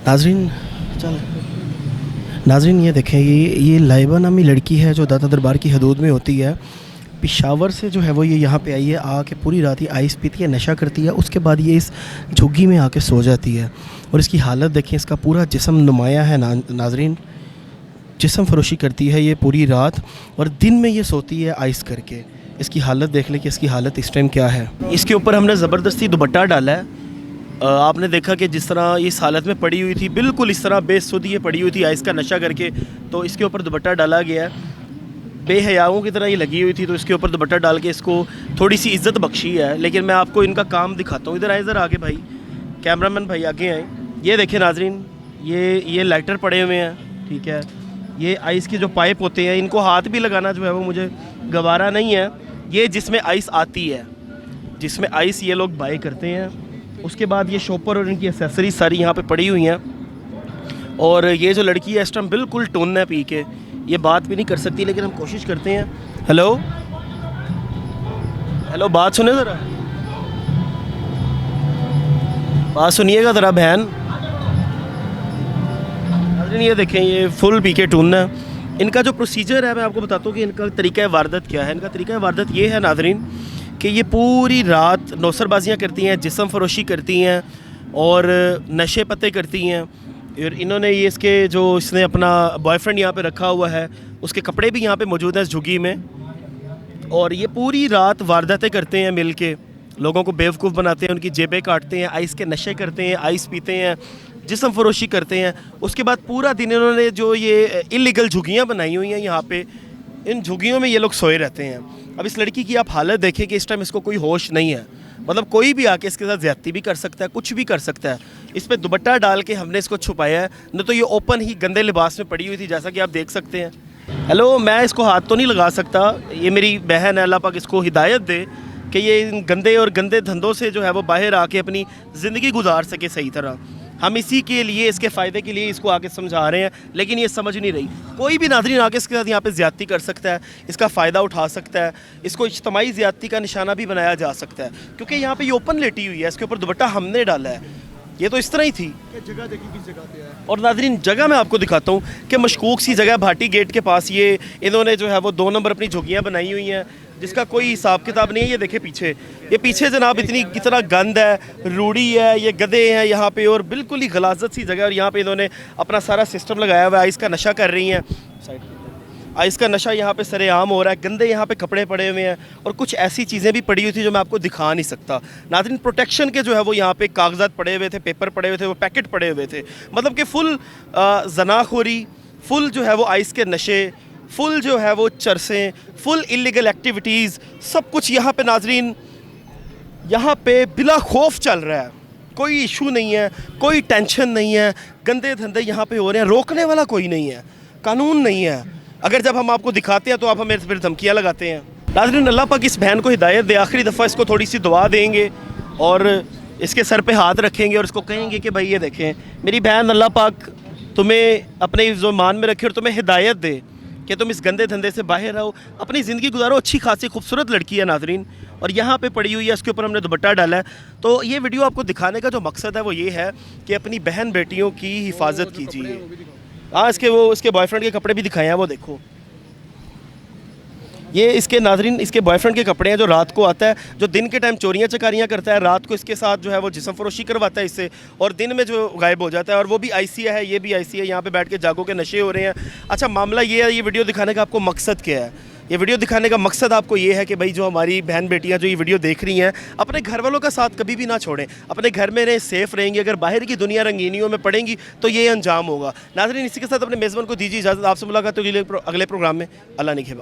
नाजरीन चल नाजरीन ये देखें, ये लाइबा नामी लड़की है जो दाता दरबार की हदूद में होती है। पेशावर से जो है वो ये यहाँ पे आई है, आके पूरी रात ही आइस पीती है, नशा करती है, उसके बाद ये इस झुग्गी में आके सो जाती है। और इसकी हालत देखें, इसका पूरा जिस्म नुमाया है नाजरीन, जिस्म फरोशी करती है ये पूरी रात और दिन में ये सोती है आइस करके। इसकी हालत देख लें कि इसकी हालत इस टाइम क्या है। इसके ऊपर हमने ज़बरदस्ती दुपट्टा डाला है। आपने देखा कि जिस तरह इस हालत में पड़ी हुई थी, बिल्कुल इस तरह बेसुध ये पड़ी हुई थी आइस का नशा करके, तो इसके ऊपर दुपट्टा डाला गया है। बेहयाओं की तरह ये लगी हुई थी, तो इसके ऊपर दुपट्टा डाल के इसको थोड़ी सी इज़्ज़त बख्शी है। लेकिन मैं आपको इनका काम दिखाता हूँ। इधर आए, इधर आगे भाई, कैमरामैन भाई आगे आए। ये देखें नाजरीन, ये लाइटर पड़े हुए हैं, ठीक है। ये आइस के जो पाइप होते हैं, इनको हाथ भी लगाना जो है वो मुझे गवारा नहीं है। ये जिसमें आइस आती है, जिसमें आइस ये लोग बाय करते हैं, उसके बाद ये शॉपर और इनकी एसेसरीज सारी यहाँ पे पड़ी हुई हैं। और ये जो लड़की है इस टाइम बिल्कुल टोन है पी के, ये बात भी नहीं कर सकती, लेकिन हम कोशिश करते हैं। हेलो हेलो, बात सुने ज़रा, बात सुनिएगा ज़रा बहन। ये देखें, ये फुल पी के टून है। इनका जो प्रोसीजर है मैं आपको बताता हूँ कि इनका तरीका वारदत क्या है। इनका तरीका वारदत ये है नाजरीन कि ये पूरी रात नौसरबाजियाँ करती हैं, जिस्म फरोशी करती हैं और नशे पत्ते करती हैं। और इन्होंने ये इसने अपना बॉयफ्रेंड यहाँ पे रखा हुआ है, उसके कपड़े भी यहाँ पे मौजूद हैं इस झुग्गी में। और ये पूरी रात वारदातें करते हैं मिल के, लोगों को बेवकूफ़ बनाते हैं, उनकी जेबें काटते हैं, आइस के नशे करते हैं, आइस पीते हैं, जिस्म फरोशी करते हैं। उसके बाद पूरा दिन इन्होंने जो ये इलीगल झुग्गियाँ बनाई हुई हैं यहाँ पे, इन झुग्गियों में ये लोग सोए रहते हैं। अब इस लड़की की आप हालत देखें कि इस टाइम इसको कोई होश नहीं है, मतलब कोई भी आके इसके साथ ज़्यादती भी कर सकता है, कुछ भी कर सकता है। इस पर दुपट्टा डाल के हमने इसको छुपाया है, न तो ये ओपन ही गंदे लिबास में पड़ी हुई थी, जैसा कि आप देख सकते हैं। हेलो, मैं इसको हाथ तो नहीं लगा सकता, ये मेरी बहन है, अल्लाह पाक इसको हिदायत दे कि ये इन गंदे धंधों से जो है वो बाहर आके अपनी ज़िंदगी गुजार सके सही तरह। हम इसी के लिए, इसके फ़ायदे के लिए इसको आके समझा रहे हैं, लेकिन ये समझ नहीं रही। कोई भी नाज़रीन आके इसके साथ यहाँ पे ज़्यादती कर सकता है, इसका फ़ायदा उठा सकता है, इसको इज्तमाई ज़्यादती का निशाना भी बनाया जा सकता है, क्योंकि यहाँ पे ये ओपन लेटी हुई है, इसके ऊपर दुपट्टा हमने डाला है। ये तो इस तरह ही थी। जगह देखी किस जगह पे है। और नाज़रीन जगह मैं आपको दिखाता हूँ कि मशकूक सी जगह भाटी गेट के पास ये इन्होंने जो है वो 2 नंबर अपनी झुग्गियाँ बनाई हुई हैं, जिसका कोई हिसाब किताब नहीं है। ये देखे पीछे, ये पीछे जनाब कितना गंद है, रूढ़ी है, ये गधे हैं यहाँ पे, और बिल्कुल ही गलाजत सी जगह। और यहाँ पे इन्होंने अपना सारा सिस्टम लगाया हुआ है, आइस का नशा कर रही हैं, आइस का नशा यहाँ पे सरेआम हो रहा है। गंदे यहाँ पे कपड़े पड़े हुए हैं और कुछ ऐसी चीज़ें भी पड़ी हुई थी जो मैं आपको दिखा नहीं सकता। नाज़रीन प्रोटेक्शन के जो है वो यहाँ पे कागजात पड़े हुए थे, पेपर पड़े हुए थे, वो पैकेट पड़े हुए थे, मतलब कि फुल जनाखोरी, फुल जो है वो आइस के नशे, फुल जो है वो चरसें, फुल इलीगल एक्टिविटीज़, सब कुछ यहाँ पे नाज़रीन यहाँ पे बिला खौफ चल रहा है। कोई इशू नहीं है, कोई टेंशन नहीं है, गंदे धंधे यहाँ पे हो रहे हैं, रोकने वाला कोई नहीं है, कानून नहीं है। अगर जब हम आपको दिखाते हैं तो आप हमें फिर धमकियाँ लगाते हैं। नाज़रीन अल्लाह पाक इस बहन को हिदायत दे, आखिरी दफ़ा इसको थोड़ी सी दुआ देंगे और इसके सर पे हाथ रखेंगे और इसको कहेंगे कि भाई ये देखें मेरी बहन, अल्लाह पाक तुम्हें अपने ज़ुबान में रखे और तुम्हें हिदायत दे कि तुम इस गंदे धंधे से बाहर रहो, अपनी ज़िंदगी गुजारो। अच्छी खासी खूबसूरत लड़की है नाज़रीन, और यहाँ पे पड़ी हुई है, इसके ऊपर हमने दुपट्टा डाला है। तो ये वीडियो आपको दिखाने का जो मकसद है वो ये है कि अपनी बहन बेटियों की हिफाजत कीजिए। हाँ, इसके बॉयफ्रेंड के कपड़े भी दिखाए हैं, वो देखो, ये इसके नाज़रीन इसके बॉयफ्रेंड के कपड़े हैं, जो रात को आता है, जो दिन के टाइम चोरियां चकारियां करता है, रात को इसके साथ जो है वो जिस्म फरोशी करवाता है इससे, और दिन में जो गायब हो जाता है। और वो भी आईसीया है, ये भी आईसीया, यहाँ पे बैठ के जागो के नशे हो रहे हैं। अच्छा, मामला ये है, ये वीडियो दिखाने का आपको मकसद क्या है? ये वीडियो दिखाने का मकसद आपको ये है कि भाई जो हमारी बहन बेटियां जो ये वीडियो देख रही हैं, अपने घर वालों का साथ कभी भी ना छोड़ें, अपने घर में रहें, सेफ़ रहेंगी। अगर बाहर की दुनिया रंगीनियों में पड़ेंगी तो ये अंजाम होगा। नाज़रीन इसी के साथ अपने मेज़बान को दीजिए इजाज़त, आपसे मुलाकात होगी अगले प्रोग्राम में। अल्लाह निगहबान।